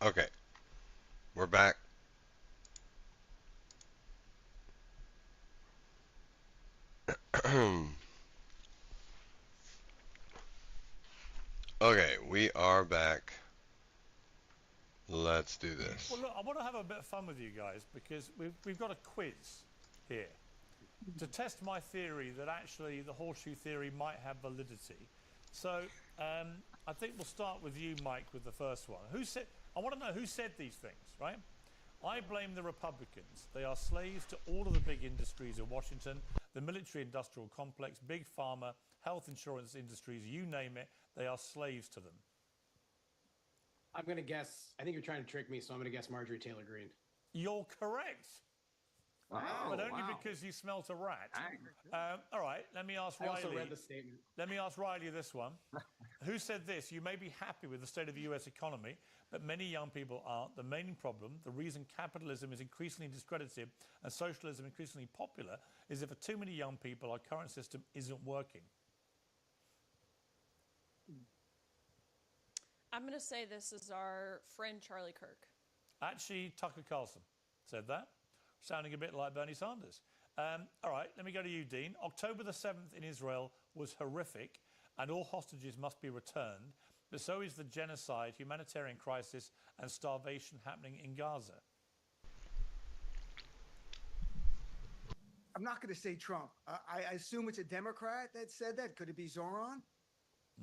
Okay, we're back. Okay, we are back. Let's do Well, this. look, I want to have a bit of fun with you guys because we've got a quiz here to test my theory that actually the horseshoe theory might have validity. So I think we'll start with you, Mike, with the first one. Who said? I want to know who said these things, right? I blame the Republicans. They are slaves to all of the big industries in Washington, the military industrial complex, big pharma, health insurance industries, you name it, they are slaves to them. I'm gonna guess. I think you're trying to trick me, so I'm gonna guess Marjorie Taylor Greene. You're correct, but Oh only wow! because you smelt a rat. Dang. All right, let me ask I also read Riley. the statement. Let me ask Riley this one. Who said this? You may be happy with the state of the US economy, but many young people aren't. The main problem, the reason capitalism is increasingly discredited and socialism increasingly popular, is that for too many young people, our current system isn't working. I'm going to say this is our friend Charlie Kirk. Actually, Tucker Carlson said that, sounding a bit like Bernie Sanders. All right, let me go to you, Dean. October the 7th in Israel was horrific, and all hostages must be returned, but so is the genocide, humanitarian crisis, and starvation happening in Gaza. I'm not going to say Trump. I assume it's a Democrat that said that. Could it be Zoran?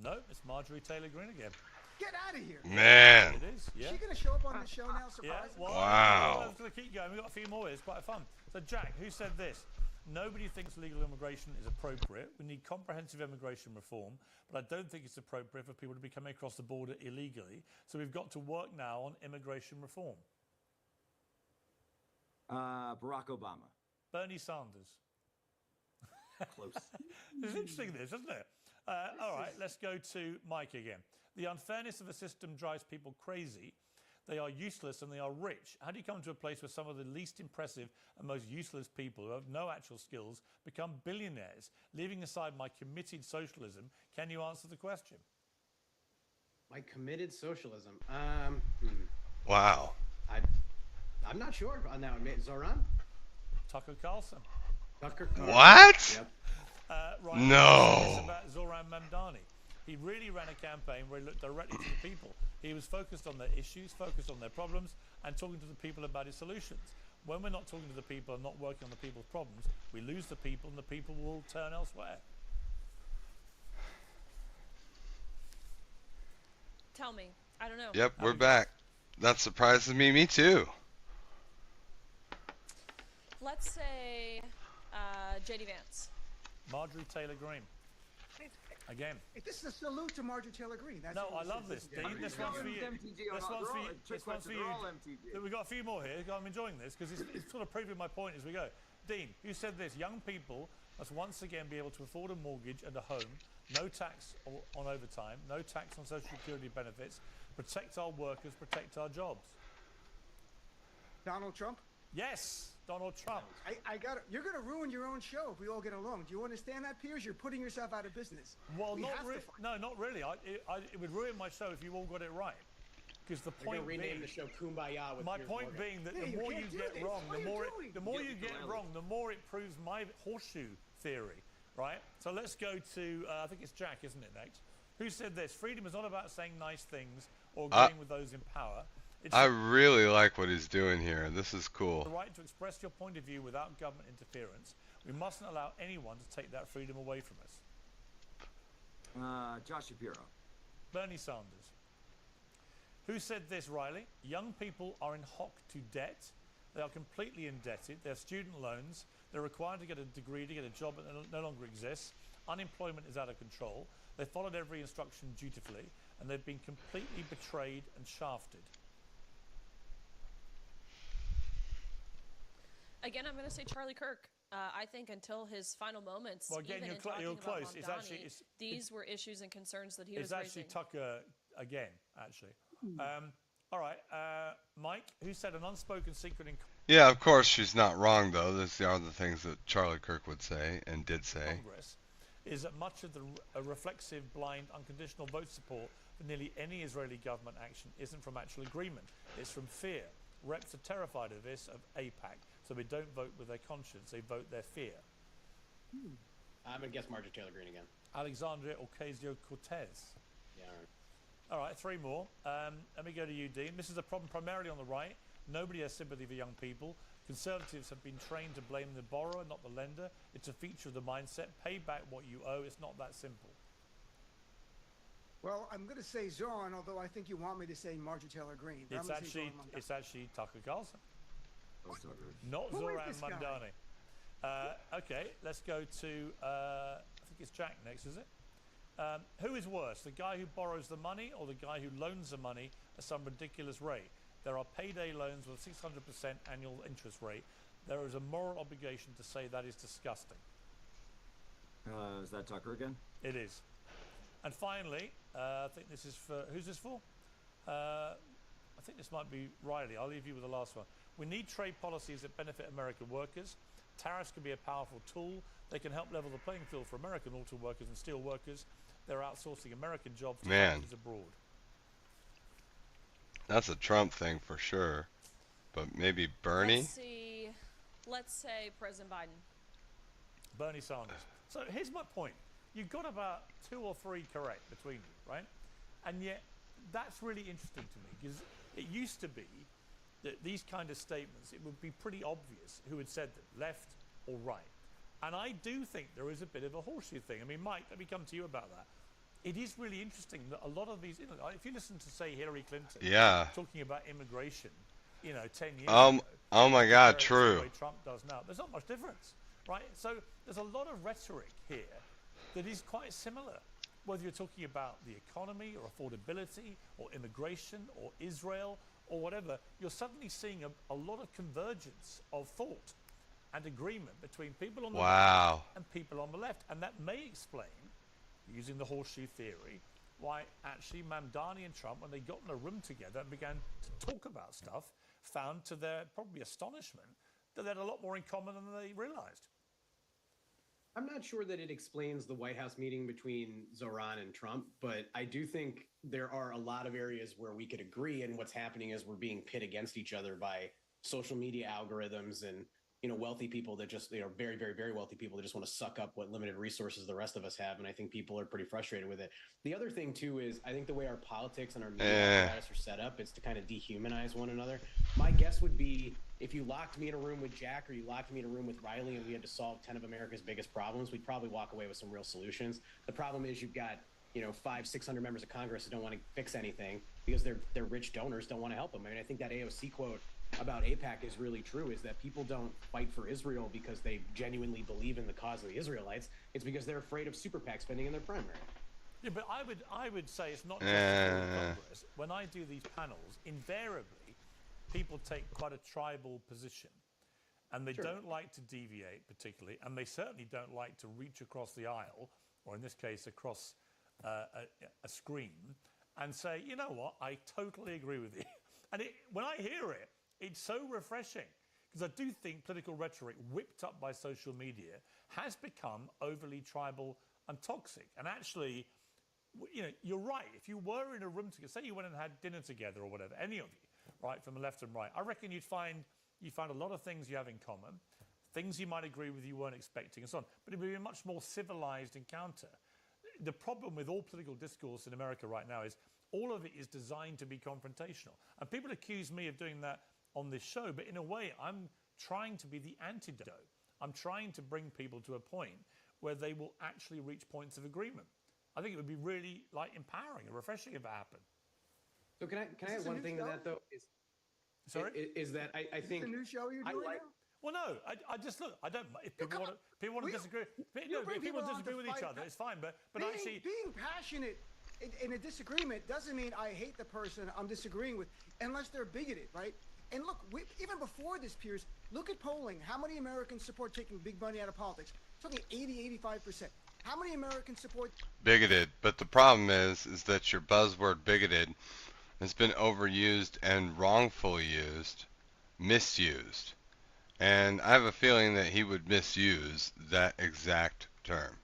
No, it's Marjorie Taylor Greene again. Get out of here. Man. It is, yeah. Is she going to show up on the show now? Yeah, Surprise. well, Wow. let's keep going. We've got a few more. It's quite fun. So, Jack, who said this? Nobody thinks legal immigration is appropriate. We need comprehensive immigration reform, but I don't think it's appropriate for people to be coming across the border illegally. So we've got to work now on immigration reform. Barack Obama. Bernie Sanders. Close. It's interesting, this, isn't it? All right, let's go to Mike again. The unfairness of the system drives people crazy. They are useless and they are rich. How do you come to a place where some of the least impressive and most useless people who have no actual skills become billionaires? Leaving aside my committed socialism, can you answer the question? My committed socialism. Wow. I'm not sure on that one. Zoran? Tucker Carlson. Tucker Carlson. What? Yep. Right. No. This is about Zoran Mamdani. He really ran a campaign where he looked directly to the people. He was focused on their issues, focused on their problems, and talking to the people about his solutions. When we're not talking to the people and not working on the people's problems, we lose the people and the people will turn elsewhere. Tell me. I don't know. Yep, we're back. That surprises me. Me too. Let's say JD Vance. Marjorie Taylor Greene. Again. This is a salute to Marjorie Taylor Greene. That's No, what I love this, Dean. This one's for you. This one's for you. This one's for you. We've got a few more here. I'm enjoying this because it's sort of proving my point as we go. Dean, you said this. Young people must once again be able to afford a mortgage and a home. No tax on overtime. No tax on social security benefits. Protect our workers. Protect our jobs. Donald Trump? Yes, Donald Trump. I got it. You're going to ruin your own show if we all get along. Do you understand that, Piers? You're putting yourself out of business. Well, no, not really. It would ruin my show if you all got it right. Because the We're point gonna rename being, the show Kumbaya with my Piers point Morgan. being that Yeah, the you more you can't do get this. wrong, What are you doing? the more You you get get ukulele. wrong, the more it proves my horseshoe theory, right? So let's go to I think it's Jack, isn't it? Next, who said this? Freedom is not about saying nice things or agreeing with those in power. It's I really like what he's doing here. This is the cool. right to express your point of view without government interference. We mustn't allow anyone to take that freedom away from us. Josh Shapiro. Bernie Sanders. Who said this, Riley? Young people are in hock to debt. They are completely indebted. They have student loans. They're required to get a degree to get a job that no longer exists. Unemployment is out of control. They followed every instruction dutifully, and they've been completely betrayed and shafted. Again, I'm going to say Charlie Kirk. I think until his final moments, Well, again, even you're in talking about close. Mamdani, It's actually these were issues and concerns that he was it's actually raising. Tucker again, actually. All right, Mike, who said an unspoken secret in Yeah, of course she's not wrong though. These are the things that Charlie Kirk would say and did say. Congress is that much of the reflexive, blind, unconditional vote support for nearly any Israeli government action isn't from actual agreement. It's from fear. Reps are terrified of this, of AIPAC, so they don't vote with their conscience, they vote their fear. I'm gonna guess Marjorie Taylor Greene again. Alexandria Ocasio-Cortez. Yeah. All right, three more. Let me go to you, Dean. This is a problem primarily on the right. Nobody has sympathy for young people. Conservatives have been trained to blame the borrower, not the lender. It's a feature of the mindset. Pay back what you owe. It's not that simple. Well, I'm going to say Zoran, although I think you want me to say Marjorie Taylor Greene. It's actually Tucker Carlson. Oh, Tucker. Not Who is Zoran this guy? Mamdani. Okay, let's go to, I think it's Jack next, is it? Who is worse, the guy who borrows the money or the guy who loans the money at some ridiculous rate? There are payday loans with a 600% annual interest rate. There is a moral obligation to say that is disgusting. Is that Tucker again? It is. And finally, I think this is for, who's this for? I think this might be Riley. I'll leave you with the last one. We need trade policies that benefit American workers. Tariffs can be a powerful tool. They can help level the playing field for American auto workers and steel workers. They're outsourcing American jobs to companies abroad. That's a Trump thing for sure. But maybe Bernie? Let's see. Let's say President Biden. Bernie Sanders. So here's my point. You've got about 2 or 3 correct between you, right? And yet that's really interesting to me because it used to be that these kind of statements, it would be pretty obvious who had said them, left or right. And I do think there is a bit of a horseshoe thing. I mean, Mike, let me come to you about that. It is really interesting that a lot of these, you know, if you listen to, say, Hillary Clinton talking about immigration, you know, 10 years ago. Oh my God, The true. way Trump does now. There's not much difference, right? So there's a lot of rhetoric here that is quite similar, whether you're talking about the economy or affordability or immigration or Israel or whatever. You're suddenly seeing a lot of convergence of thought and agreement between people on the right and people on the left. And that may explain, using the horseshoe theory, why actually Mamdani and Trump, when they got in a room together and began to talk about stuff, found to their probably astonishment that they had a lot more in common than they realized. I'm not sure that it explains the White House meeting between Zoran and Trump, but I do think there are a lot of areas where we could agree. And what's happening is we're being pit against each other by social media algorithms and, you know, wealthy people that just, you know, very, very, very wealthy people that just want to suck up what limited resources the rest of us have. And I think people are pretty frustrated with it. The other thing, too, is I think the way our politics and our media apparatus are set up is to kind of dehumanize one another. My guess would be if you locked me in a room with Jack or you locked me in a room with Riley and we had to solve 10 of America's biggest problems, we'd probably walk away with some real solutions. The problem is you've got, you know, 500-600 members of Congress who don't want to fix anything because their rich donors don't want to help them. I mean, I think that AOC quote about AIPAC is really true, is that people don't fight for Israel because they genuinely believe in the cause of the Israelites. It's because they're afraid of super PAC spending in their primary. Yeah, but I would say it's not just Congress. When I do these panels, invariably, people take quite a tribal position. And they don't like to deviate particularly, and they certainly don't like to reach across the aisle, or in this case, across a screen, and say, you know what, I totally agree with you. And when I hear it, it's so refreshing, because I do think political rhetoric whipped up by social media has become overly tribal and toxic. And actually, you know, you're right. If you were in a room together, say you went and had dinner together or whatever, any of you, right, from the left and right, I reckon you'd find a lot of things you have in common, things you might agree with you weren't expecting and so on. But it would be a much more civilized encounter. The problem with all political discourse in America right now is all of it is designed to be confrontational. And people accuse me of doing that on this show, but in a way, I'm trying to be the antidote. I'm trying to bring people to a point where they will actually reach points of agreement. I think it would be really like empowering and refreshing if it happened. So can I add one thing to that though? Is that I think the new show you're doing now? Well, no, I just look. I don't. If people want to disagree, if people disagree with each other, it's fine. But actually, being passionate in a disagreement doesn't mean I hate the person I'm disagreeing with, unless they're bigoted, right? And look, even before this, Piers, look at polling. How many Americans support taking big money out of politics? It's only 80-85%. How many Americans support Bigoted? But the problem is that your buzzword bigoted has been overused and wrongfully used, misused. And I have a feeling that he would misuse that exact term.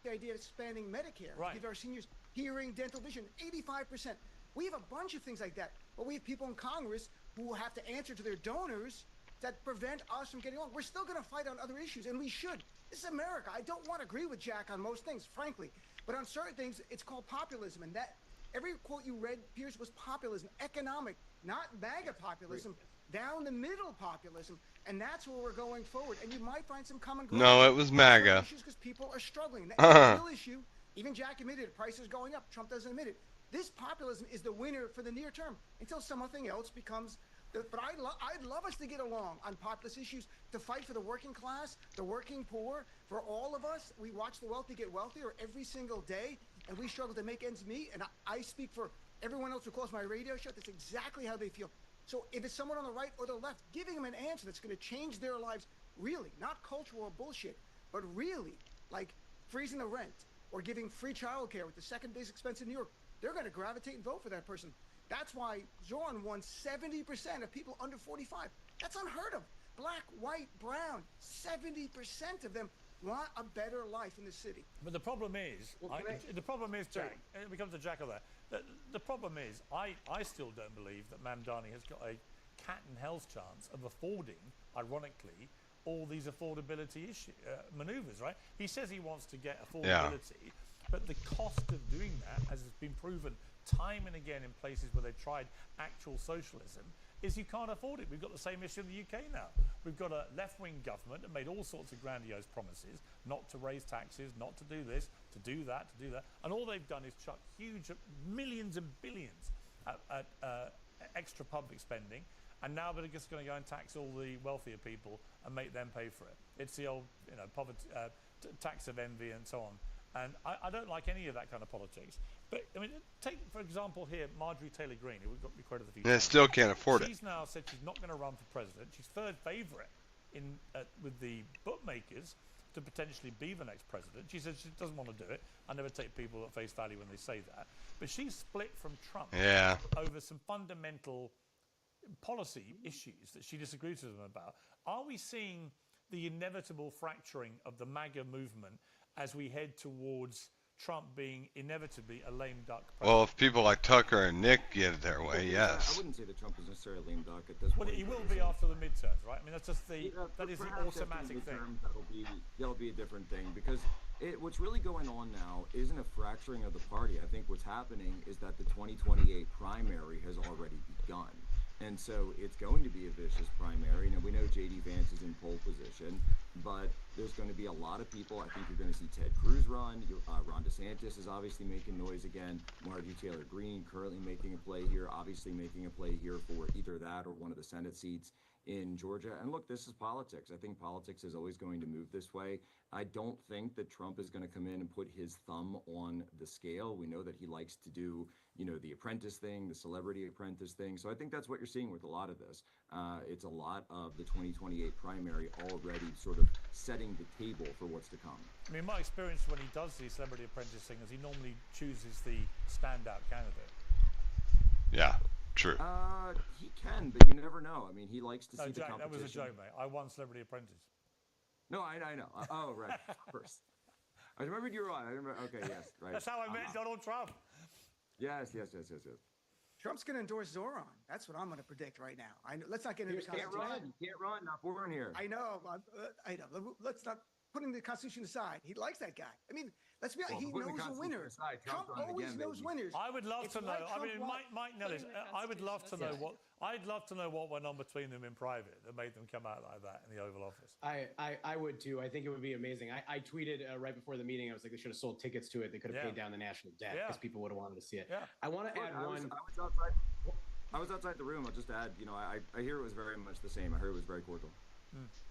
the idea of expanding Medicare, Right. to give our seniors hearing, dental, vision, 85%. We have a bunch of things like that, but we have people in Congress who will have to answer to their donors that prevent us from getting along. We're still going to fight on other issues, and we should. This is America. I don't want to agree with Jack on most things, frankly, but on certain things, it's called populism, and that every quote you read, Piers, was populism, economic, not MAGA populism, down the middle populism, and that's where we're going forward. And you might find some common ground. No, it was MAGA. Issues because people are struggling. That's a real issue. Even Jack admitted it. Prices going up. Trump doesn't admit it. This populism is the winner for the near term until something else becomes. But I'd love us to get along on populist issues, to fight for the working class, the working poor, for all of us. We watch the wealthy get wealthier every single day, and we struggle to make ends meet. And I speak for everyone else who calls my radio show. That's exactly how they feel. So if it's someone on the right or the left, giving them an answer that's going to change their lives, really, not cultural or bullshit, but really, like freezing the rent or giving free childcare with the second biggest expense in New York, they're going to gravitate and vote for that person. That's why Zoran won 70% of people under 45. That's unheard of. Black, white, brown, 70% of them want a better life in the city. But the problem is, the problem is, Jack, it becomes a Jack of that. The problem is, I still don't believe that Mamdani has got a cat and hell's chance of affording, ironically, all these affordability maneuvers, right? He says he wants to get affordability, but the cost of doing that, as has been proven time and again in places where they've tried actual socialism, is you can't afford it. We've got the same issue in the UK now. We've got a left-wing government that made all sorts of grandiose promises not to raise taxes, not to do this, to do that, and all they've done is chuck huge millions and billions at extra public spending, and now they're just going to go and tax all the wealthier people and make them pay for it. It's the old, poverty tax of envy and so on. And I don't like any of that kind of politics. But, I mean, take, for example, here, Marjorie Taylor Greene, who we've got to be quoted a few times. They still can't afford it. She's now said she's not going to run for president. She's third favourite with the bookmakers to potentially be the next president. She said she doesn't want to do it. I never take people at face value when they say that. But she's split from Trump over some fundamental policy issues that she disagrees with them about. Are we seeing the inevitable fracturing of the MAGA movement as we head towards Trump being inevitably a lame duck president? Well, if people like Tucker and Nick get their way, yes. I wouldn't say that Trump is necessarily a lame duck at this Well, point. he will be after the midterms, right? I mean, that's just that is the Perhaps after automatic the thing. midterms, that'll be a different thing, because what's really going on now isn't a fracturing of the party. I think what's happening is that the 2028 primary has already begun. And so it's going to be a vicious primary. Now, we know J.D. Vance is in pole position, but there's going to be a lot of people. I think you're going to see Ted Cruz run. Ron DeSantis is obviously making noise again. Marjorie Taylor Greene currently making a play here, obviously making a play here for either that or one of the Senate seats in Georgia. And look, this is politics. I think politics is always going to move this way. I don't think that Trump is going to come in and put his thumb on the scale. We know that he likes to do, the apprentice thing, the celebrity apprentice thing. So I think that's what you're seeing with a lot of this. It's a lot of the 2028 primary already sort of setting the table for what's to come. I mean, my experience when he does the celebrity apprentice thing is he normally chooses the standout candidate. Yeah, true. He can, but you never know. I mean, he likes to see the Jack, competition. that was a joke, mate. I won Celebrity Apprentice. No, I know. Oh, right, of course. I remembered you were on. I remember. Okay, yes, right. That's how I met Donald Trump. Yes. Trump's going to endorse Zoran. That's what I'm going to predict right now. Let's not get into the You can't Constitution. run. You can't run. Not born here. I know. Let's not putting the Constitution aside. He likes that guy. I mean, let's be honest. He knows a winner. Trump always knows winners. I would love to know. like I mean, Trump Mike Nellis. I would love to know what. I'd love to know what went on between them in private that made them come out like that in the Oval Office. I would too. I think it would be amazing. I tweeted right before the meeting. I was like, they should have sold tickets to it. They could have paid down the national debt because people would have wanted to see it. Yeah. I want to add one. I was outside the room. I'll just add. I hear it was very much the same. I heard it was very cordial.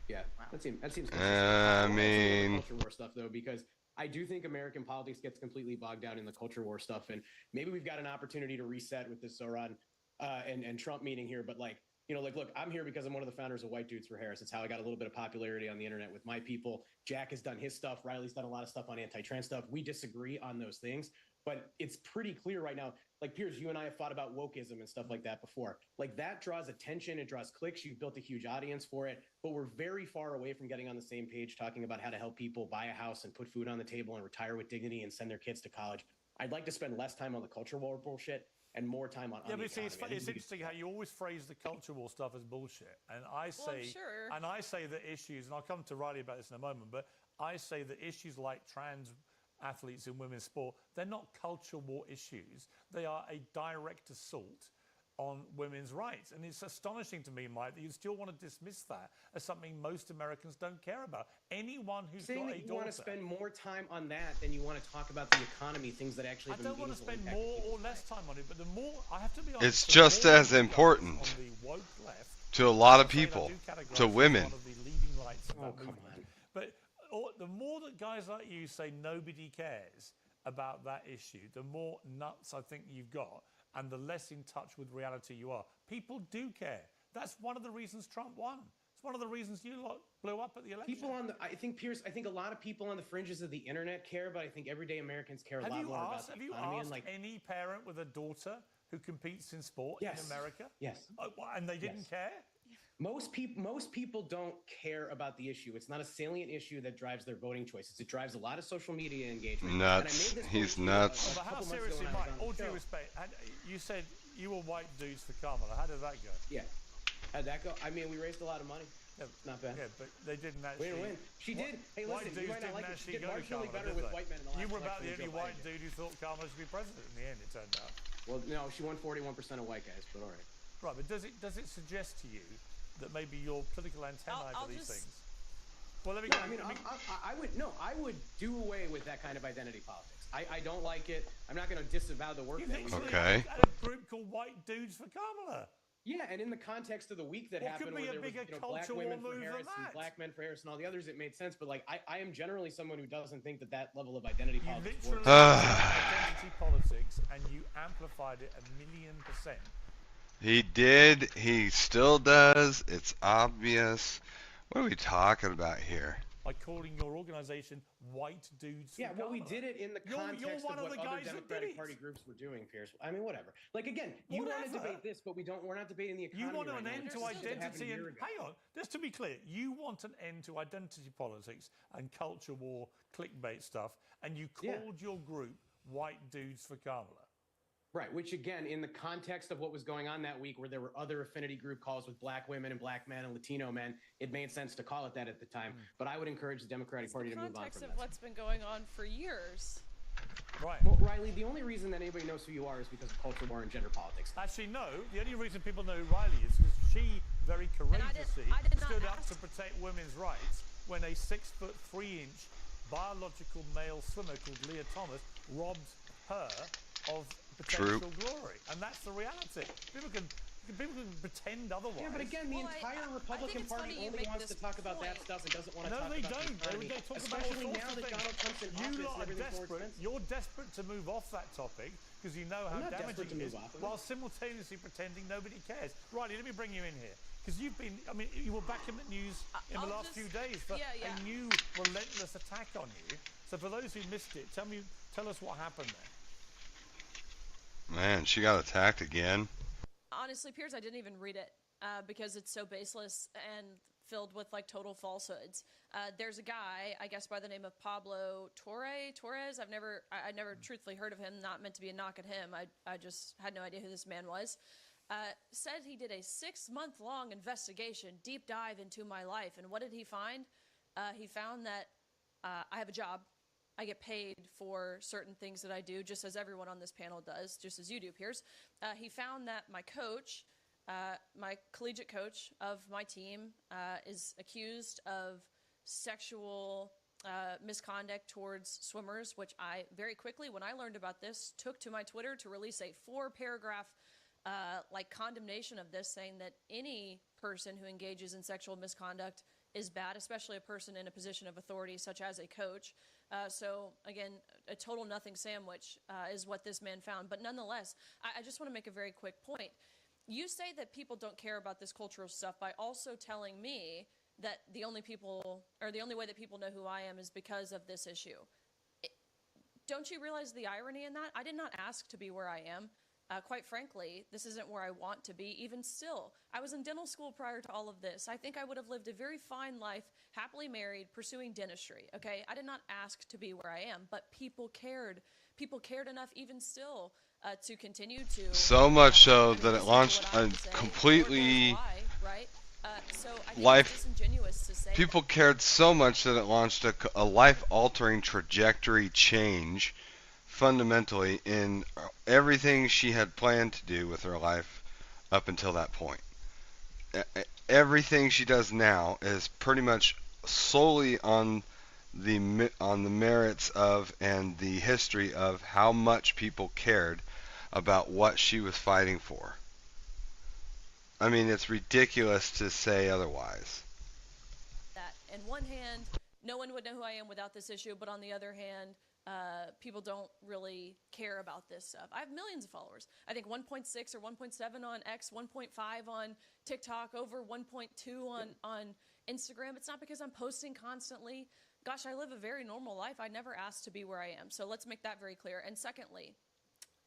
Yeah, that seems. I mean, culture war stuff though, because I do think American politics gets completely bogged down in the culture war stuff, and maybe we've got an opportunity to reset with this Zoran and Trump meeting here. But look, I'm here because I'm one of the founders of White Dudes for Harris. It's how I got a little bit of popularity on the internet with my people. Jack has done his stuff. Riley's done a lot of stuff on anti-trans stuff. We disagree on those things, But it's pretty clear right now. Like, Piers, you and I have fought about wokeism and stuff like that before. Like, that draws attention, it draws clicks. You've built a huge audience for it, but we're very far away from getting on the same page talking about how to help people buy a house and put food on the table and retire with dignity and send their kids to college. I'd like to spend less time on the culture war bullshit and more time on Yeah, the but see, economy. it's interesting how you always phrase the culture war stuff as bullshit, and I say, sure. and I say that issues, and I'll come to Riley about this in a moment, but I say that issues like trans athletes in women's sport, they're not culture war issues. They are a direct assault on women's rights. And it's astonishing to me, Mike, that you still want to dismiss that as something most Americans don't care about. Anyone who's saying got that a you want daughter... to spend more time on that than you want to talk about the economy, things that actually have I don't want to spend more or less time on it, but the more, I have to be honest... It's just as important on the woke left, to a lot of people, to women. one of the leading lights of that come movement. on. But the more that guys like you say nobody cares about that issue, the more nuts I think you've got, and the less in touch with reality you are. People do care. That's one of the reasons Trump won. It's one of the reasons you lot blew up at the election. People on the, I think, Pierce, I think a lot of people on the fringes of the internet care, but I think everyday Americans care a lot more about the economy. Have you asked and any parent with a daughter who competes in sport Yes. in America? Yes. And they didn't Yes. care? Most people don't care about the issue. It's not a salient issue that drives their voting choices. It drives a lot of social media engagement. Nuts. And I made this He's point, nuts. But how couple months seriously, ago when I was Mike, on the all due show. respect, you said you were white dudes for Kamala. How did that go? Yeah. How'd that go? I mean, we raised a lot of money. Yeah, Not bad. Yeah, but they didn't We actually... didn't win. She did. Hey, White listen, you dudes might not didn't like it. She actually did go to marginally Kamala, better did with they? white men in the last You were about election the than only Joe white Biden did. dude who thought Kamala should be president in the end, it turned out. Well, no, she won 41% of white guys, but all right. Right, but does it suggest to you that maybe your political antennae I'll for these just- things? Well, let me No, go. I mean, I would do away with that kind of identity politics. I don't like it. I'm not going to disavow the work You that we literally do. Okay. had a group called White Dudes for Kamala. Yeah, and in the context of the week that What happened, could be where a there was bigger black culture women war for move than Harris and that? black men for Harris and all the others, it made sense. But like, I am generally someone who doesn't think that level of identity You politics literally works. identity politics, and you amplified it 1,000,000%. He did. He still does. It's obvious. What are we talking about here? By calling your organization White Dudes Yeah, for well, we Kamala. did it in the You're context one of of what the other guys that did Democratic it. Party groups were doing, Pierce. I mean, whatever. Like, again, you want to Whatever. debate this, but we're not debating the economy. You want right an now. end This to is something that happened a identity and year ago. hang on, just to be clear, you want an end to identity politics and culture war clickbait stuff, and you Yeah. called your group White Dudes for Kamala. Right, which again, in the context of what was going on that week, where there were other affinity group calls with black women and black men and Latino men, it made sense to call it that at the time. But I would encourage the Democratic Party to move on Context from of that. what's been going on for years. Right. Well, Riley, the only reason that anybody knows who you are is because of culture war and gender politics. Actually, no. The only reason people know who Riley is because she very courageously I did not stood up ask. to protect women's rights when a 6'3" biological male swimmer called Leah Thomas robbed her of potential glory, and that's the reality. People can pretend otherwise. Yeah, but again, the Well, I entire think Republican it's Party funny you only make wants to this talk about that point. stuff and doesn't want to No, talk they about the don't. economy, They talk about all especially sorts now of that things. Donald Trump's in You office lot and are everything's more desperate. expensive. You're desperate to move off that topic because you know how I'm not damaging desperate to it move is, off of it. while simultaneously pretending nobody cares. Riley, let me bring you in here because you've been. I mean, you were back in the news in the I'll last just- few days for yeah. a new relentless attack on you. So for those who missed it, tell us what happened there. Man, she got attacked again. Honestly, Piers, I didn't even read it because it's so baseless and filled with like total falsehoods. There's a guy, I guess by the name of Pablo Torres. I never truthfully heard of him. Not meant to be a knock at him. I just had no idea who this man was. Said he did a 6-month-long investigation, deep dive into my life. And what did he find? He found that I have a job. I get paid for certain things that I do, just as everyone on this panel does, just as you do, Piers. He found that my coach, my collegiate coach of my team, is accused of sexual misconduct towards swimmers, which I very quickly, when I learned about this, took to my Twitter to release a 4-paragraph condemnation of this, saying that any person who engages in sexual misconduct is bad, especially a person in a position of authority such as a coach. So again, a total nothing sandwich is what this man found. But nonetheless, I just want to make a very quick point. You say that people don't care about this cultural stuff by also telling me that the only way that people know who I am is because of this issue. don't you realize the irony in that? I did not ask to be where I am. Quite frankly, this isn't where I want to be. Even still, I was in dental school prior to all of this. I think I would have lived a very fine life, happily married, pursuing dentistry, okay? I did not ask to be where I am, but people cared. People cared enough, even still, to continue to... So much so that it launched a say, completely... lie, right? So I think life... it's disingenuous to say... People cared so much that it launched a life-altering trajectory change fundamentally in everything she had planned to do with her life up until that point. Everything she does now is pretty much solely on the merits of and the history of how much people cared about what she was fighting for. I mean, it's ridiculous to say otherwise. That, on one hand, no one would know who I am without this issue, but on the other hand, people don't really care about this stuff. I have millions of followers. I think 1.6 or 1.7 on X, 1.5 on TikTok, over 1.2 on Instagram. It's not because I'm posting constantly. Gosh, I live a very normal life. I never asked to be where I am. So let's make that very clear. And secondly,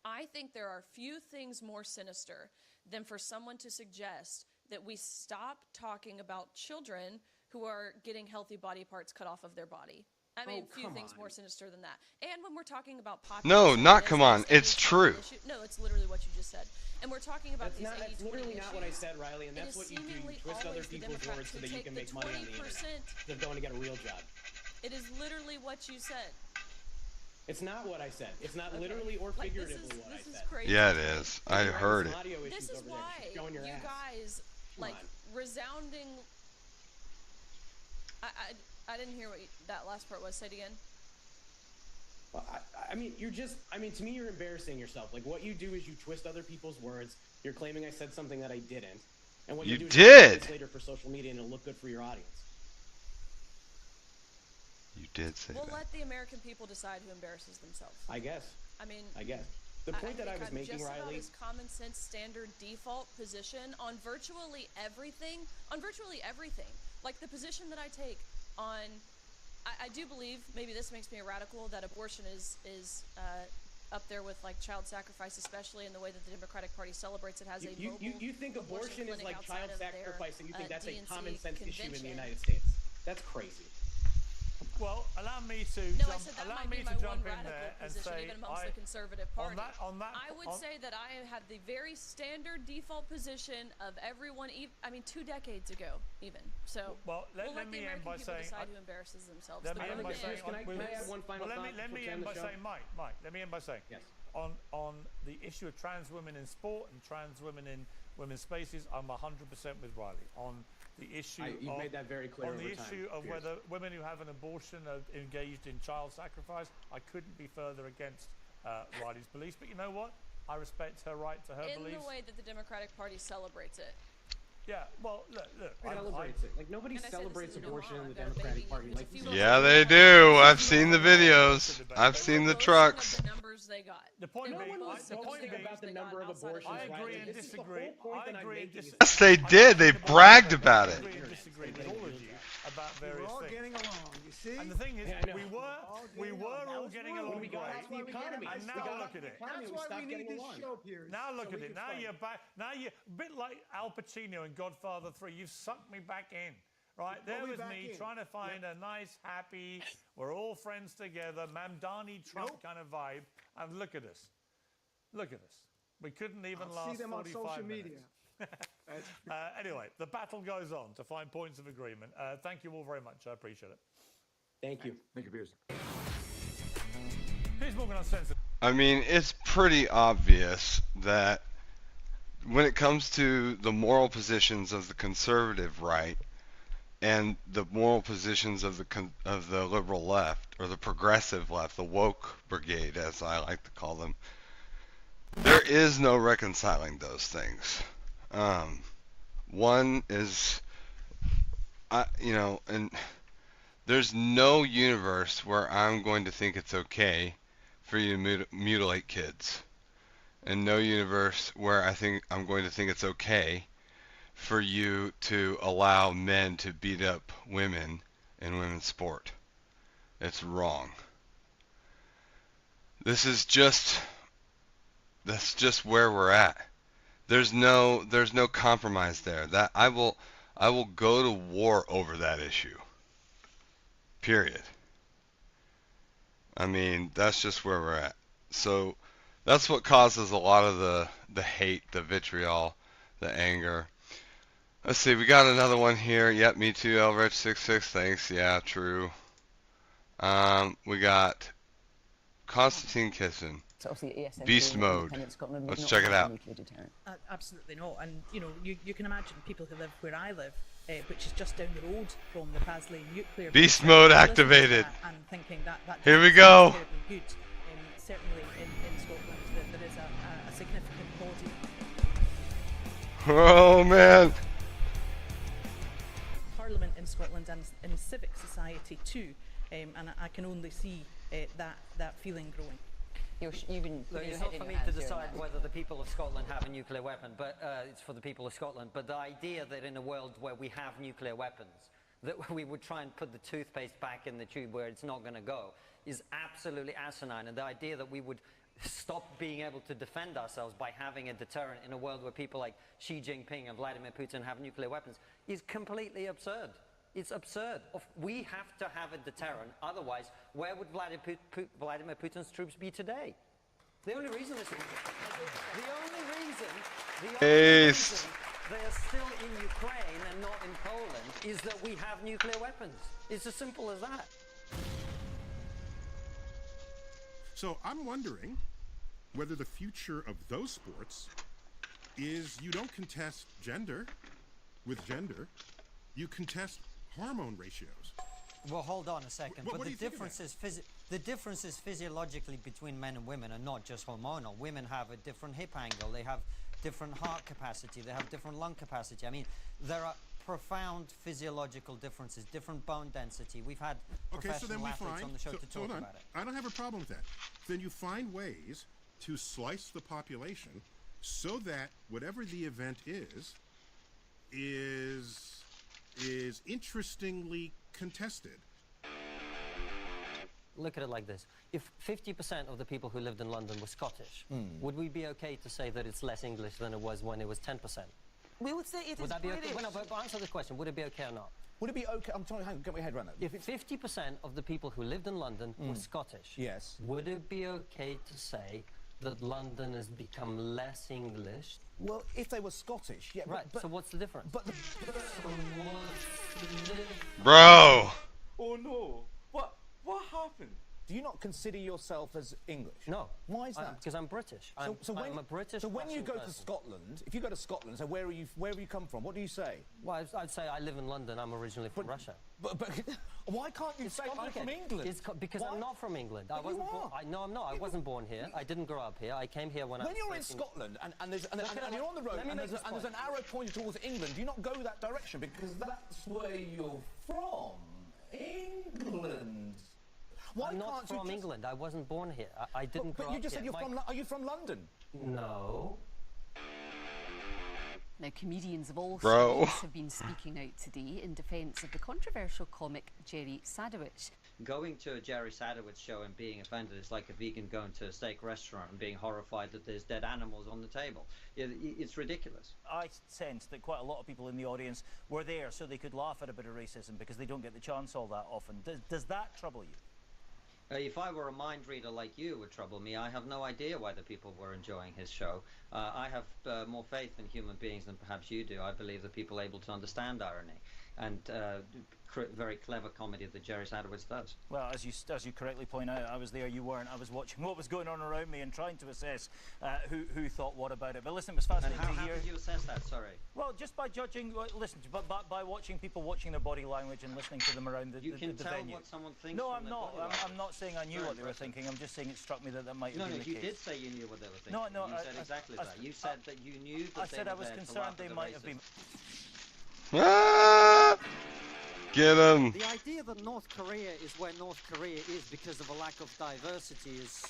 I think there are few things more sinister than for someone to suggest that we stop talking about children who are getting healthy body parts cut off of their body. I mean, few things more sinister than that. And when we're talking about No, not come on. It's true. No, it's literally what you just said. And we're talking about that's these That's literally not what I said, Riley, and that's what you do. You twist other people's words so that you can make money on the internet instead of going to get a real job. It is literally what you said. It's not what I said. It's not literally or figuratively what I said. Crazy. Yeah, it is. I heard it. This is why you guys, like, resounding... I didn't hear what that last part was. Say it again. Well, I mean, to me, you're embarrassing yourself. Like, what you do is you twist other people's words. You're claiming I said something that I didn't. And what you do is you post this later for social media and it'll look good for your audience. You did say that. We'll let the American people decide who embarrasses themselves. I guess. I guess. The point that I was making, Riley, is common sense, standard, default position on virtually everything. Like the position that I take on, I do believe, maybe this makes me a radical, that abortion is up there with like child sacrifice, especially in the way that the Democratic Party celebrates it. Has a you think abortion is like child sacrifice, and you think that's a common sense convention. issue in the United States? That's crazy. Well, allow me to jump in there and say, even amongst the conservative party, I would say that I have the very standard default position of everyone. 2 decades ago, even. So, well, let me end by saying, decide who embarrasses themselves. Let me end by saying, can I add one final thought? Let me end by saying, Mike. Let me end by saying, yes. On the issue of trans women in sport and trans women in women's spaces, I'm 100% with Riley. On the issue you've made that very clear on the over time, issue of Piers. whether women who have an abortion are engaged in child sacrifice, I couldn't be further against Riley's beliefs. But you know what? I respect her right to her beliefs. In the way that the Democratic Party celebrates it. Yeah, well, look. Celebrates it. Like, nobody celebrates abortion in the Democratic Party. Like, yeah, they do. I've seen the videos. I've seen the trucks. The numbers they got. The point being about the number of abortions. I agree and disagree. Yes, they did. They bragged about it. I agree and disagree with all of you about various We're all things. getting along, you see? And the thing is, we were all getting along we got great. the economy. And now look at it. That's why we need this show, Piers. Now look at it. Now you're back. Now you're a bit like Al Pacino in Godfather 3. You've sucked me back in. Right? There was me trying to find a nice, happy, we're all friends together, Mamdani Trump kind of vibe. And look at us. Look at us. We couldn't even last 45 minutes. See them on social media. Anyway, the battle goes on to find points of agreement. Thank you all very much. I appreciate it. Thank you. Thank you, Piers. Piers Morgan Uncensored. I mean, it's pretty obvious that when it comes to the moral positions of the conservative right and the moral positions of the liberal left, or the progressive left, the woke brigade, as I like to call them, there is no reconciling those things. One is, and there's no universe where I'm going to think it's okay for you to mutilate kids, and no universe where I'm going to think it's okay for you to allow men to beat up women in women's sport. It's wrong. that's just where we're at. There's no compromise there. That I will go to war over that issue. Period. I mean, that's just where we're at. So that's what causes a lot of the hate, the vitriol, the anger. Let's see, we got another one here. Yep, me too, Elrich66. Thanks. Yeah, true. We got Constantine Kissin. So obviously ESN Beast mode. Scotland Let's not check it have a out. nuclear deterrent. Absolutely not. And you can imagine people who live where I live, which is just down the road from the Pasley nuclear. Beast mode activated. And thinking that Here we go. terribly good. Certainly in Scotland, that there is a significant body. Oh man. Parliament in Scotland and in civic society too, and I can only see that feeling growing. You've been Look, putting it's your not head for in me your to hands here on decide that. whether the people of Scotland have a nuclear weapon, but it's for the people of Scotland. But the idea that in a world where we have nuclear weapons, that we would try and put the toothpaste back in the tube where it's not going to go is absolutely asinine. And the idea that we would stop being able to defend ourselves by having a deterrent in a world where people like Xi Jinping and Vladimir Putin have nuclear weapons is completely absurd. It's absurd. We have to have a deterrent. Otherwise, where would Vladimir Putin's troops be today? The only reason they are still in Ukraine and not in Poland is that we have nuclear weapons. It's as simple as that. So I'm wondering whether the future of those sports is you don't contest gender with gender, you contest hormone ratios. Well, hold on a second. What But are you the differences physiologically between men and women are not just hormonal. Women have a different hip angle. They have different heart capacity. They have different lung capacity. I mean, there are profound physiological differences, different bone density. We've had professional athletes on the show to talk hold on. about it. I don't have a problem with that. Then you find ways to slice the population so that whatever the event is interestingly contested. Look at it like this. If 50% of the people who lived in London were Scottish, would we be okay to say that it's less English than it was when it was 10%? We would say it Would is that be okay? British. Well, no, but answer the question. Would it be okay or not? Would it be okay? I'm trying to get my head around that. If 50% of the people who lived in London were Scottish, Yes. would it be okay to say that London has become less English? Well, if they were Scottish, yeah. Right, But, so what's the difference? but the, Bro. Oh no! What happened? do you not consider yourself as English? No. Why is that? Because I'm British. I'm a British So when you Russian go to person. Scotland, if you go to Scotland, so where have you come from? What do you say? Well, I'd say I live in London. I'm originally from Russia. But why can't you say I'm from complicated. England? It's because Why? I'm not from England. I But you wasn't born. are. No, I'm not. I wasn't born here. I didn't grow up here. I came here when I was When you're in 13. Scotland and you're on the road Let me and make there's, this and there's an point. arrow pointed towards England, do you not go that direction because that's where you're from? England. Why I'm not can't you from just- England. I wasn't born here. I didn't grow But you up just said here. are you from London? No. Now, comedians of all Bro. stripes have been speaking out today in defence of the controversial comic Jerry Sadowitz. Going to a Jerry Sadowitz show and being offended is like a vegan going to a steak restaurant and being horrified that there's dead animals on the table. It's ridiculous. I sensed that quite a lot of people in the audience were there so they could laugh at a bit of racism because they don't get the chance all that often. Does that trouble you? If I were a mind reader like you, it would trouble me. I have no idea why the people were enjoying his show. I have more faith in human beings than perhaps you do. I believe that people are able to understand irony and very clever comedy that Jerry Sadowitz does. Well, as you correctly point out, I was there, you weren't. I was watching what was going on around me and trying to assess who thought what about it. But listen, it was And fascinating to how hear. did you assess that? Sorry. Well, just by judging, by watching people watching their body language and listening to them around the You can the tell venue. what someone thinks. No, from I'm their not. body I'm not saying I knew Very what they were impressive. thinking. I'm just saying it struck me that might have No, been the you case. did say you knew what they were thinking. No, no, You said exactly that. You said that you knew that I they said were I was there to concerned laugh they at the might have been. racism. Ah! Get him. The idea that North Korea is where North Korea is because of a lack of diversity is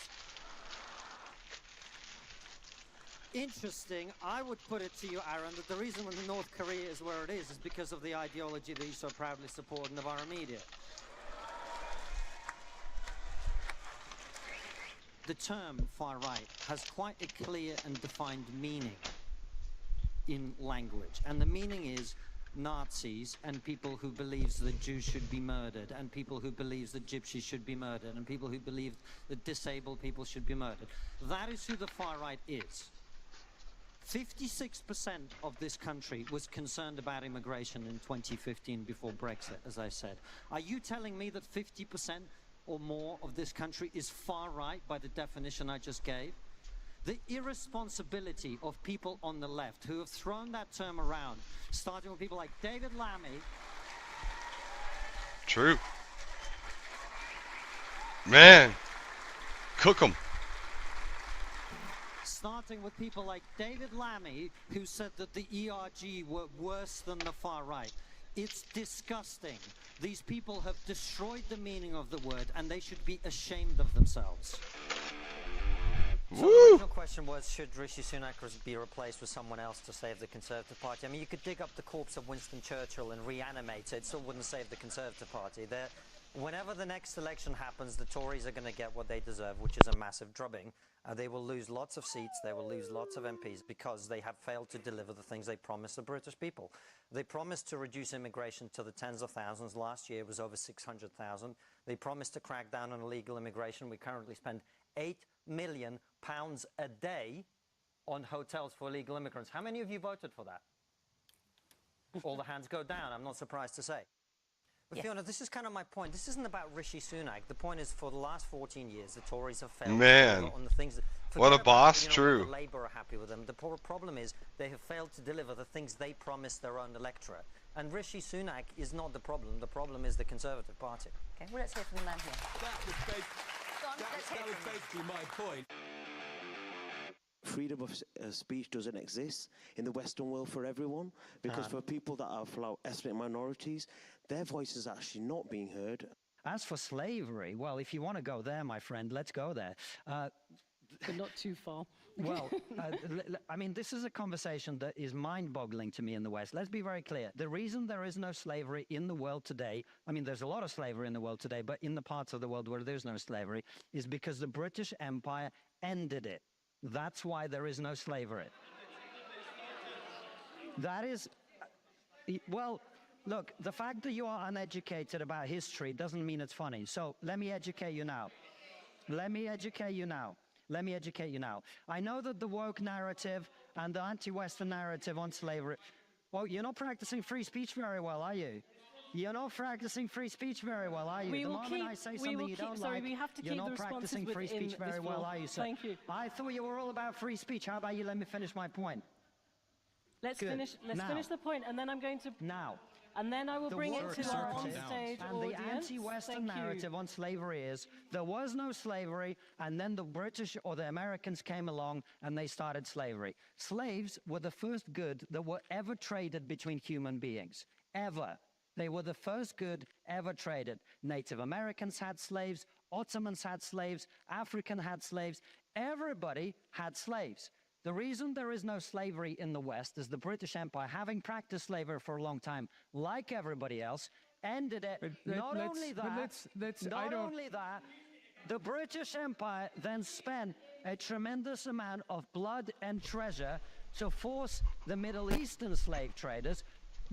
interesting. I would put it to you, Aaron, that the reason that North Korea is where it is because of the ideology that you so proudly support in the Navarro media. the term far right has quite a clear and defined meaning in language. And the meaning is Nazis and people who believes that Jews should be murdered, and people who believes that gypsies should be murdered, and people who believe that disabled people should be murdered. That is who the far right is. 56% of this country was concerned about immigration in 2015 before Brexit, as I said. Are you telling me that 50% or more of this country is far right by the definition I just gave? The irresponsibility of people on the left who have thrown that term around, starting with people like David Lammy. True. Man, cook 'em. Starting with people like David Lammy, who said that the ERG were worse than the far right. It's disgusting. These people have destroyed the meaning of the word, and they should be ashamed of themselves. So the original question was, should Rishi Sunak be replaced with someone else to save the Conservative Party? I mean, you could dig up the corpse of Winston Churchill and reanimate it. It still wouldn't save the Conservative Party. Whenever the next election happens, the Tories are going to get what they deserve, which is a massive drubbing. They will lose lots of seats. They will lose lots of MPs because they have failed to deliver the things they promised the British people. They promised to reduce immigration to the tens of thousands. Last year it was over 600,000. They promised to crack down on illegal immigration. We currently spend £8 million a day on hotels for illegal immigrants. How many of you voted for that? All the hands go down, I'm not surprised to say. But Fiona, this is kind of my point. This isn't about Rishi Sunak. The point is, for the last 14 years, the Tories have failed on the things that... What a boss, true. The Labour are happy with them. The problem is they have failed to deliver the things they promised their own electorate. And Rishi Sunak is not the problem. The problem is the Conservative Party. Okay, well, let's hear from the man here. That was basically my point. Freedom of speech doesn't exist in the Western world for everyone, because for people that are ethnic minorities, their voice is actually not being heard. As for slavery, well, if you want to go there, my friend, let's go there. But not too far. Well, I mean, this is a conversation that is mind-boggling to me in the West. Let's be very clear. The reason there is no slavery in the world today, I mean, there's a lot of slavery in the world today, but in the parts of the world where there's no slavery, is because the British Empire ended it. That's why there is no slavery. That is, well, look, the fact that you are uneducated about history doesn't mean it's funny. So let me educate you now. Let me educate you now. I know that the woke narrative and the anti-Western narrative on slavery, well, you're not practicing free speech very well, are you? You're not practicing free speech very well, are you? The moment I say something you don't like, you're not practicing free speech very well, are you, sir? Thank you. I thought you were all about free speech. How about you let me finish my point? Let's finish the point, and then I'm going to... Now. And then I will bring it to our on-stage and audience. The anti-Western narrative on slavery is there was no slavery, and then the British or the Americans came along and they started slavery. Slaves were the first good that were ever traded between human beings. Ever. They were the first good ever traded. Native Americans had slaves, Ottomans had slaves, African had slaves. Everybody had slaves. The reason there is no slavery in the West is the British Empire, having practiced slavery for a long time, like everybody else, ended it. Not only that, the British Empire then spent a tremendous amount of blood and treasure to force the Middle Eastern slave traders,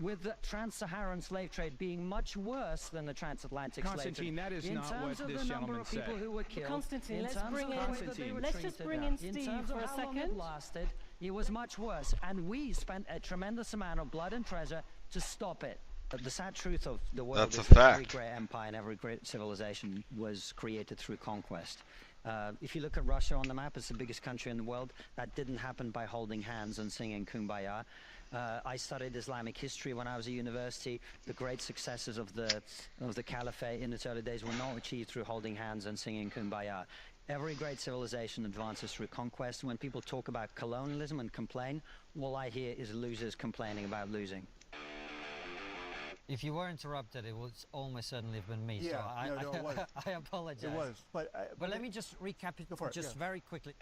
with the trans-Saharan slave trade being much worse than the transatlantic slave trade. Constantine, that is not what this gentleman said. In terms of the number of people who were killed, Constantine, in let's terms bring of in, the way that they were let's treated, just bring in Steve in terms for of a how long second. it lasted, it was much worse. And we spent a tremendous amount of blood and treasure to stop it. But the sad truth of the world That's is a that every fact. great empire and every great civilization was created through conquest. If you look at Russia on the map, it's the biggest country in the world. That didn't happen by holding hands and singing Kumbaya. I studied Islamic history when I was at university. The great successes of the caliphate in its early days were not achieved through holding hands and singing Kumbaya. Every great civilization advances through conquest. When people talk about colonialism and complain, all I hear is losers complaining about losing. If you were interrupted, it would almost certainly have been me. Yeah, so no, it was. I apologize. It was, but let me just recap it just very quickly.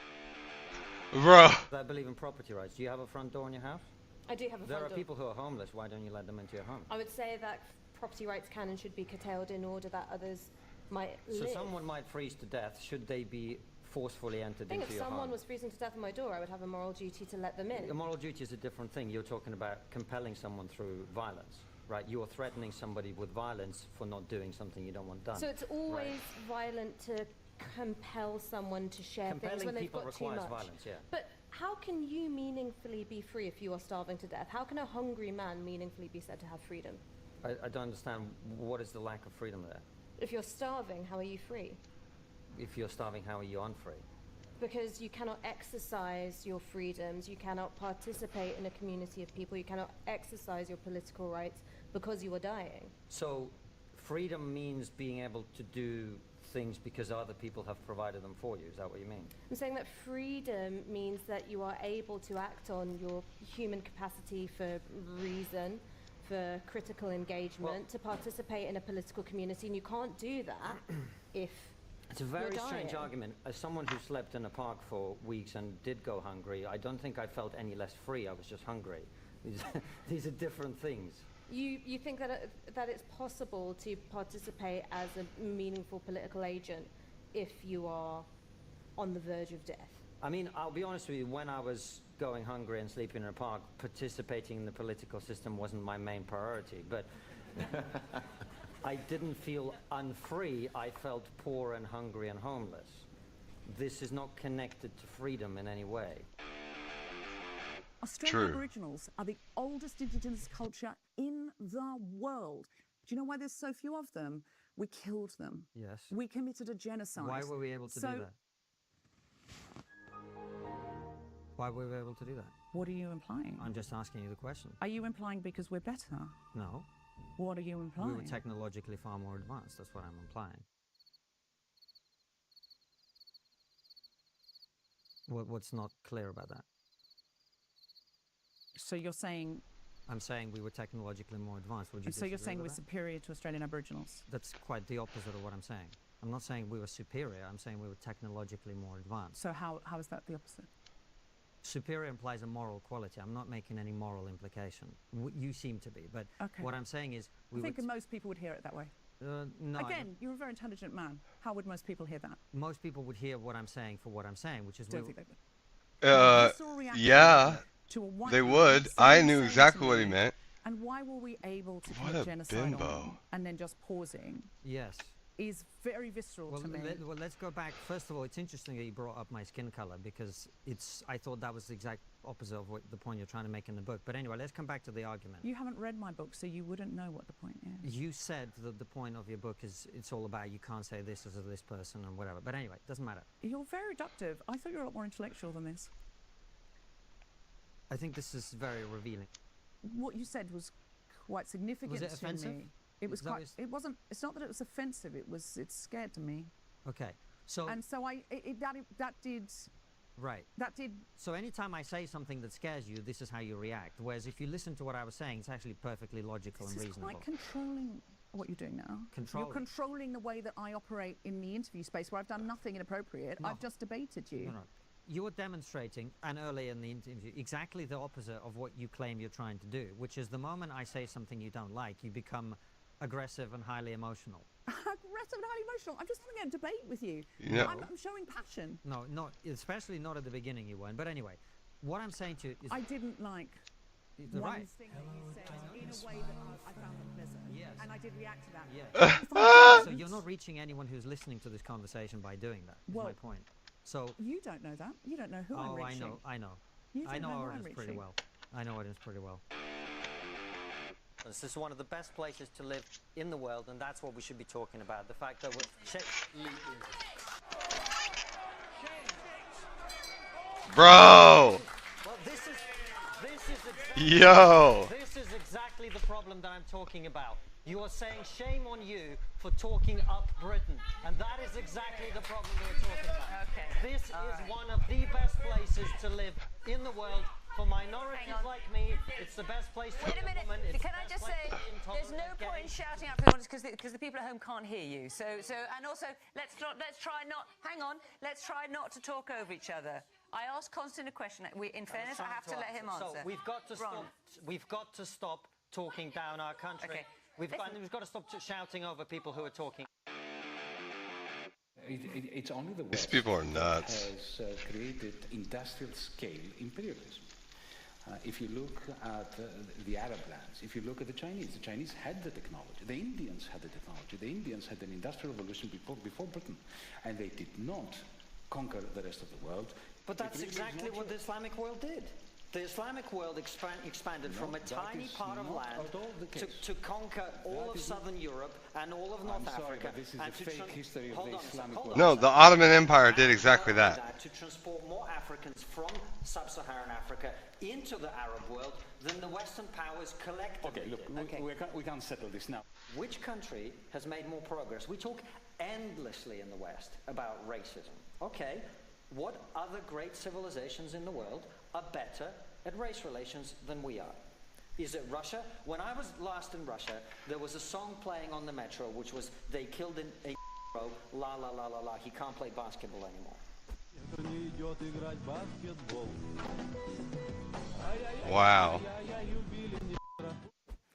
Bruh. I believe in property rights. Do you have a front door in your house? I do have a front door. There are people who are homeless. Why don't you let them into your home? I would say that property rights can and should be curtailed in order that others might live. So someone might freeze to death. Should they be forcefully entered I think into if your someone home. was freezing to death on my door, I would have a moral duty to let them in. A moral duty is a different thing. You're talking about compelling someone through violence, right? You're threatening somebody with violence for not doing something you don't want done. So it's always violent to compel someone to share things when they've got too much. Compelling people requires violence, yeah. But how can you meaningfully be free if you are starving to death? How can a hungry man meaningfully be said to have freedom? I don't understand, what is the lack of freedom there? If you're starving, how are you free? If you're starving, how are you unfree? Because you cannot exercise your freedoms, you cannot participate in a community of people, you cannot exercise your political rights because you are dying. So freedom means being able to do things because other people have provided them for you. Is that what you mean? I'm saying that freedom means that you are able to act on your human capacity for reason, for critical engagement, to participate in a political community, and you can't do that if it's a very you're strange dying. argument. As someone who slept in a park for weeks and did go hungry, I don't think I felt any less free. I was just hungry. These are different things. You think that it's possible to participate as a meaningful political agent if you are on the verge of death? I mean, I'll be honest with you, when I was going hungry and sleeping in a park, participating in the political system wasn't my main priority, but I didn't feel unfree. I felt poor and hungry and homeless. This is not connected to freedom in any way. Australian Aboriginals are the oldest indigenous culture in the world. Do you know why there's so few of them? We killed them. Yes. We committed a genocide. Why were we able to do that? Why were we able to do that? What are you implying? I'm just asking you the question. Are you implying because we're better? No. What are you implying? We were technologically far more advanced. That's what I'm implying. What's not clear about that? So you're saying... I'm saying we were technologically more advanced. Would you So you're disagree saying we're with that? superior to Australian Aboriginals? That's quite the opposite of what I'm saying. I'm not saying we were superior. I'm saying we were technologically more advanced. So how is that the opposite? Superior implies a moral quality. I'm not making any moral implication. You seem to be, but what I'm saying is... I think most people would hear it that way. No. Again, you're a very intelligent man. How would most people hear that? Most people would hear what I'm saying for what I'm saying, which is... Don't think they would. Yeah, they would. I knew exactly what he meant. And why were we able to What commit a genocide on bimbo. them and then just pausing? Yes. Is very visceral to me. Well, let's go back. First of all, it's interesting that you brought up my skin color because I thought that was the exact opposite of the point you're trying to make in the book. But anyway, let's come back to the argument. You haven't read my book, so you wouldn't know what the point is. You said that the point of your book is it's all about you can't say this as this person and whatever. But anyway, it doesn't matter. You're very reductive. I thought you were a lot more intellectual than this. I think this is very revealing. What you said was quite significant Was it to offensive? me. It was quite. It wasn't. It's not that it was offensive. It scared me. Okay. So. And so that did. Right. That did. So anytime I say something that scares you, this is how you react. Whereas if you listen to what I was saying, it's actually perfectly logical and reasonable. Quite controlling what you're doing now. Controlling. You're controlling the way that I operate in the interview space, where I've done nothing inappropriate. No. I've just debated you. No. You're demonstrating, and earlier in the interview, exactly the opposite of what you claim you're trying to do, which is the moment I say something you don't like, you become aggressive and highly emotional. Aggressive and highly emotional. I'm just having a debate with you. No. I'm showing passion. No, especially not at the beginning you weren't. But anyway, what I'm saying to you is... I didn't like one right. thing that you said in a way that I found unpleasant. Yes. And I did react to that. Yes. So you're not reaching anyone who's listening to this conversation by doing that, is my point. So you don't know that. You don't know who I'm reaching. I know. You I don't know who I'm audience pretty reaching. well. I know audience pretty well. This is one of the best places to live in the world, and that's what we should be talking about. The fact that we're... Bro! Well, this is exactly the problem that I'm talking about. You are saying shame on you for talking up Britain, and that is exactly the problem we're talking about. Okay. This is one of the best places to live in the world for minorities like me. It's the best place to Wait a be minute. woman. It's Can the I best just place say, to be there's no intolerant, point in gay. shouting out for the audience because the people at home can't hear you. So, and also, let's try not. Hang on. Let's try not to talk over each other. I asked Constantine a question. In fairness, I have to let him answer. So we've got to stop. We've got to stop talking down our country. Okay. We've got to stop shouting over people who are talking. it's only the These West people are nuts. that has created industrial scale imperialism. If you look at the Arab lands, if you look at the Chinese had the technology. The Indians had the technology. The Indians had an industrial revolution before Britain, and they did not conquer the rest of the world. But that's exactly what the Islamic world did. The Islamic world expanded from a tiny part of land to conquer all of southern Europe and all of North Africa. But this is a fake history of the Islamic world. No, the Ottoman Empire did exactly that. To transport more Africans from sub-Saharan Africa into the Arab world than the Western powers collectively. Okay, look, we can't settle this now. Which country has made more progress? We talk endlessly in the West about racism. Okay, what other great civilizations in the world are better at race relations than we are? Is it Russia? When I was last in Russia, there was a song playing on the metro which was "They killed a la la la la la, he can't play basketball anymore." Wow.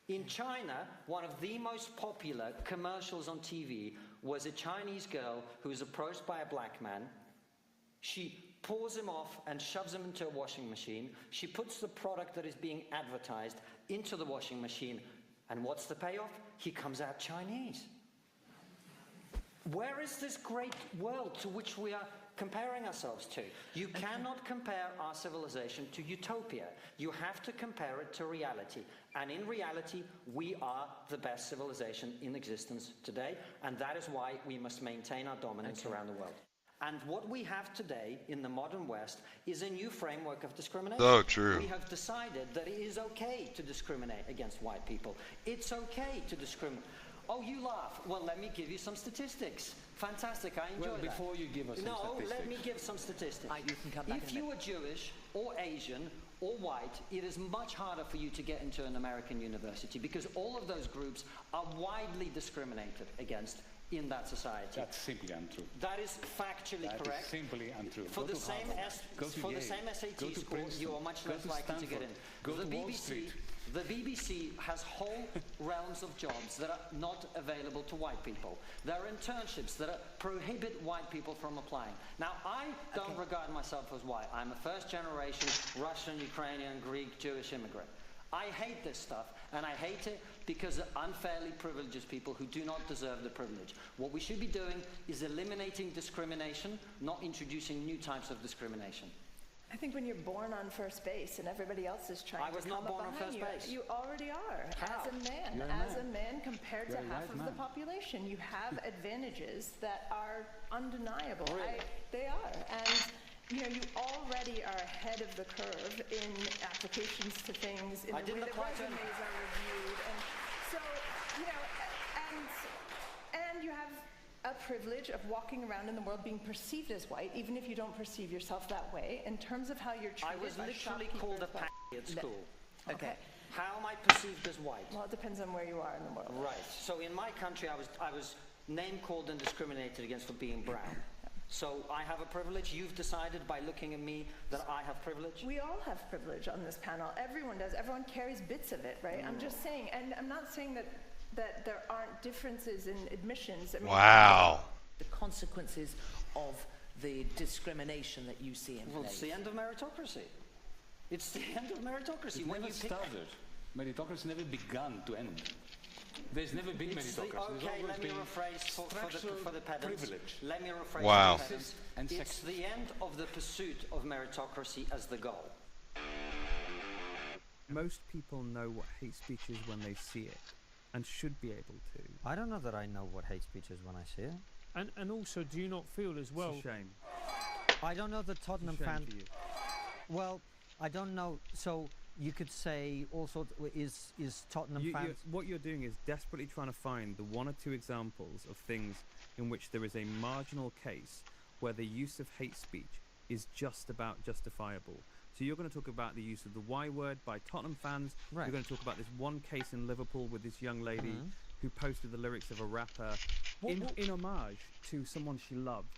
In China, one of the most popular commercials on TV was a Chinese girl who was approached by a black man. She pulls him off and shoves him into a washing machine. She puts the product that is being advertised into the washing machine. And what's the payoff? He comes out Chinese. Where is this great world to which we are comparing ourselves to? You cannot compare our civilization to utopia. You have to compare it to reality. And in reality, we are the best civilization in existence today. And that is why we must maintain our dominance around the world. And what we have today in the modern West is a new framework of discrimination. So true. We have decided that it is okay to discriminate against white people. It's okay to discriminate. Oh, you laugh. Well, let me give you some statistics. Fantastic, I enjoy that. Before you give us some statistics. No, let me give some statistics. You can come back if you are Jewish or Asian or white, it is much harder for you to get into an American university because all of those groups are widely discriminated against in that society. That's simply untrue. That is factually correct. That is simply untrue. For the same SAT score, you are much less likely to get in. The BBC has whole realms of jobs that are not available to white people. There are internships that prohibit white people from applying. Now, I don't regard myself as white. I'm a first-generation Russian, Ukrainian, Greek, Jewish immigrant. I hate this stuff, and I hate it because it unfairly privileges people who do not deserve the privilege. What we should be doing is eliminating discrimination, not introducing new types of discrimination. I think when you're born on first base and everybody else is trying to come up behind you, you already are. How? As a man. As a man compared to half of the population, you have advantages that are undeniable. Really? They are. And you know, you already are ahead of the curve in applications to things, in the way that resumes are reviewed. And so, you know, and you have a privilege of walking around in the world being perceived as white, even if you don't perceive yourself that way, in terms of how you're treated. I was literally called a pansy at school. Okay. How am I perceived as white? Well, it depends on where you are in the world. Right. So in my country, I was name-called and discriminated against for being brown. So I have a privilege. You've decided by looking at me that I have privilege? We all have privilege on this panel. Everyone does. Everyone carries bits of it, right? I'm just saying, and I'm not saying that there aren't differences in admissions. I mean, wow. The consequences of the discrimination that you see in place. Well, it's the end of meritocracy. It's the end of meritocracy. It never started. Meritocracy never begun to end. There's never been meritocracy. Okay, let me rephrase for the pedants. Privilege. Let me rephrase wow. for the pedants. It's the end of the pursuit of meritocracy as the goal. Most people know what hate speech is when they see it, and should be able to. I don't know that I know what hate speech is when I see it. And also, do you not feel as well? It's a shame. I don't know the Tottenham fan. Well, I don't know. So you could say all sorts. Is Tottenham fans? What you're doing is desperately trying to find the one or two examples of things in which there is a marginal case where the use of hate speech is just about justifiable. So you're going to talk about the use of the Y word by Tottenham fans. Right. You're going to talk about this one case in Liverpool with this young lady who posted the lyrics of a rapper in homage to someone she loved,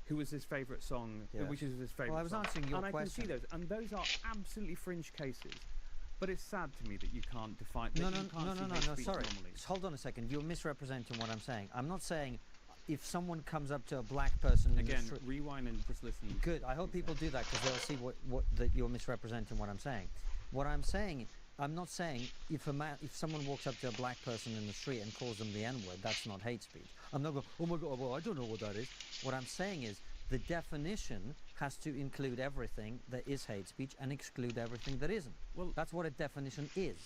who was his favourite song, which is his favourite song. Well, I was answering your question. And I can see those, and those are absolutely fringe cases. But it's sad to me that you can't define. No, sorry. Hold on a second. You're misrepresenting what I'm saying. I'm not saying if someone comes up to a black person in the Again, street, rewind and just listen. good. I hope people do that because they'll see that you're misrepresenting what I'm saying. What I'm saying, I'm not saying if someone walks up to a black person in the street and calls them the N-word, that's not hate speech. I'm not going, oh my God, well, I don't know what that is. What I'm saying is the definition has to include everything that is hate speech and exclude everything that isn't. Well, that's what a definition is.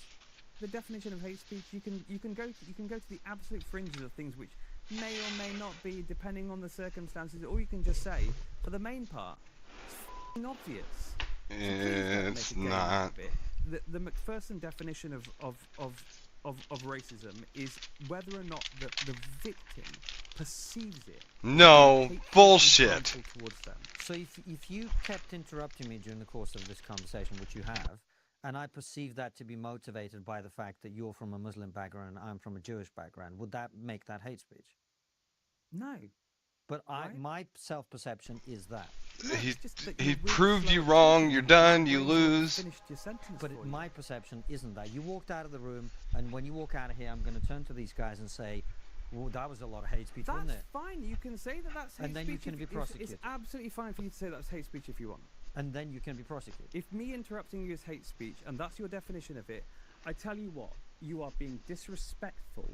The definition of hate speech, you can go to the absolute fringes of things which may or may not be, depending on the circumstances, or you can just say, for the main part, it's f***ing obvious. It's not. The McPherson definition of racism is whether or not the victim perceives it. No, bullshit. Towards them. So if you kept interrupting me during the course of this conversation, which you have, and I perceive that to be motivated by the fact that you're from a Muslim background and I'm from a Jewish background, would that make that hate speech? No. But my self-perception is that. He proved you wrong, you're done, you lose. But my perception isn't that. You walked out of the room, and when you walk out of here, I'm going to turn to these guys and say, well, that was a lot of hate speech, wasn't it? That's fine, you can say that that's hate speech. And then you can be prosecuted. It's absolutely fine for you to say that's hate speech if you want. And then you can be prosecuted. If me interrupting you is hate speech, and that's your definition of it, I tell you what, you are being disrespectful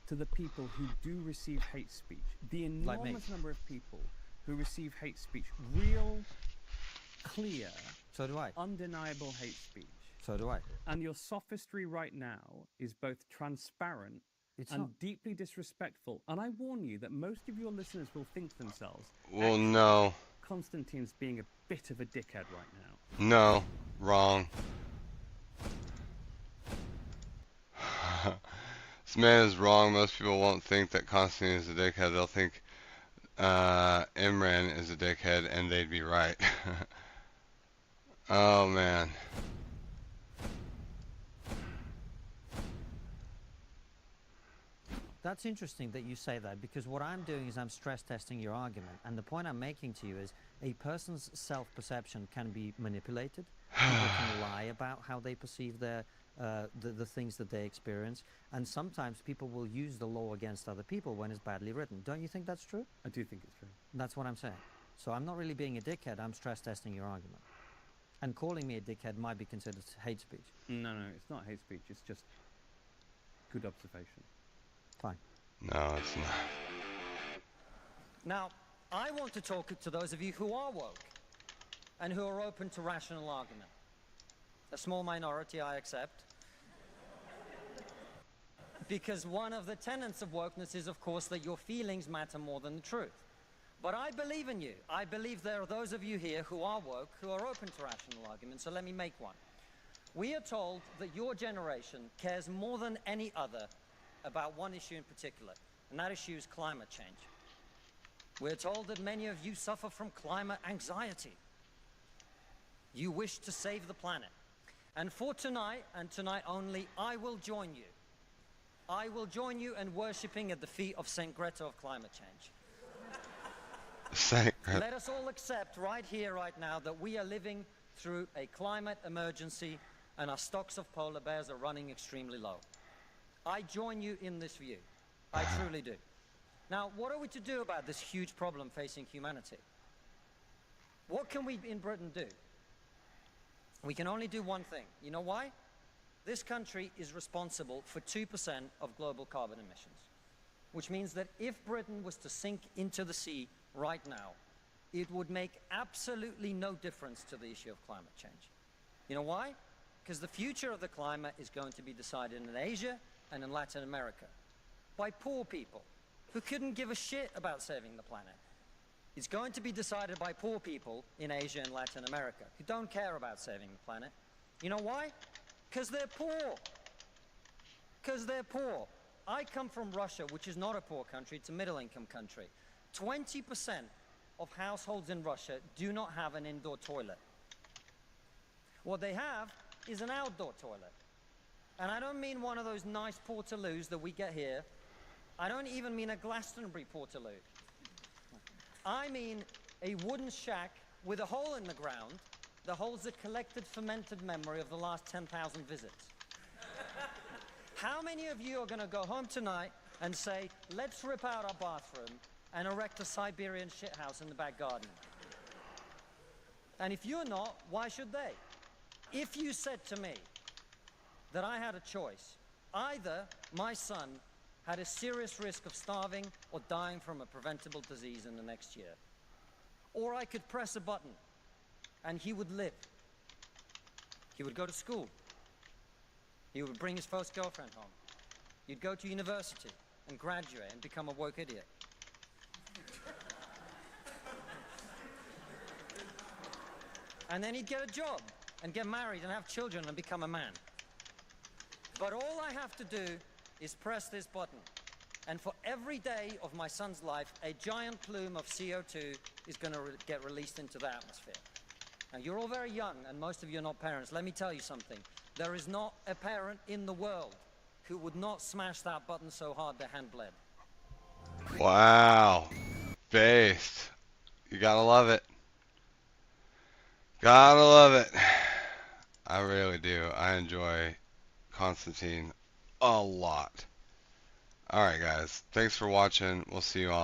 to the people who do receive hate speech. The enormous number of people who receive hate speech, real, clear, so do I, undeniable hate speech. So do I. And your sophistry right now is both transparent and deeply disrespectful. And I warn you that most of your listeners will think to themselves, well, no. Constantine's being a bit of a dickhead right now. No, wrong. This man is wrong. Most people won't think that Constantine is a dickhead. They'll think Imran is a dickhead, and they'd be right. Oh, man. That's interesting that you say that, because what I'm doing is I'm stress testing your argument, and the point I'm making to you is a person's self-perception can be manipulated. People can lie about how they perceive their the things that they experience, and sometimes people will use the law against other people when it's badly written. Don't you think that's true? I do think it's true. That's what I'm saying. So I'm not really being a dickhead, I'm stress testing your argument. And calling me a dickhead might be considered hate speech. No, it's not hate speech, it's just good observation. Fine. No, it's not. Now, I want to talk to those of you who are woke and who are open to rational argument. A small minority, I accept. Because one of the tenets of wokeness is, of course, that your feelings matter more than the truth. But I believe in you. I believe there are those of you here who are woke, who are open to rational argument, so let me make one. We are told that your generation cares more than any other about one issue in particular, and that issue is climate change. We're told that many of you suffer from climate anxiety. You wish to save the planet. And for tonight, and tonight only, I will join you. I will join you in worshipping at the feet of St. Greta of climate change. Let us all accept right here, right now, that we are living through a climate emergency and our stocks of polar bears are running extremely low. I join you in this view. I truly do. Now, what are we to do about this huge problem facing humanity? What can we in Britain do? We can only do one thing. You know why? This country is responsible for 2% of global carbon emissions, which means that if Britain was to sink into the sea right now, it would make absolutely no difference to the issue of climate change. You know why? Because the future of the climate is going to be decided in Asia and in Latin America by poor people who couldn't give a shit about saving the planet. It's going to be decided by poor people in Asia and Latin America who don't care about saving the planet. You know why? Because they're poor. Because they're poor. I come from Russia, which is not a poor country, it's a middle-income country. 20% of households in Russia do not have an indoor toilet. What they have is an outdoor toilet. And I don't mean one of those nice portaloos that we get here. I don't even mean a Glastonbury portaloo. I mean a wooden shack with a hole in the ground that holds a collected fermented memory of the last 10,000 visits. How many of you are going to go home tonight and say, let's rip out our bathroom and erect a Siberian shithouse in the back garden. And if you're not, why should they? If you said to me that I had a choice, either my son had a serious risk of starving or dying from a preventable disease in the next year, or I could press a button and he would live. He would go to school. He would bring his first girlfriend home. You'd go to university and graduate and become a woke idiot. And then he'd get a job and get married and have children and become a man. But all I have to do is press this button. And for every day of my son's life, a giant plume of CO2 is going to get released into the atmosphere. Now, you're all very young, and most of you are not parents. Let me tell you something. There is not a parent in the world who would not smash that button so hard their hand bled. Wow. Based. You gotta love it. Gotta love it. I really do. I enjoy Constantine a lot. Alright guys, thanks for watching. We'll see you all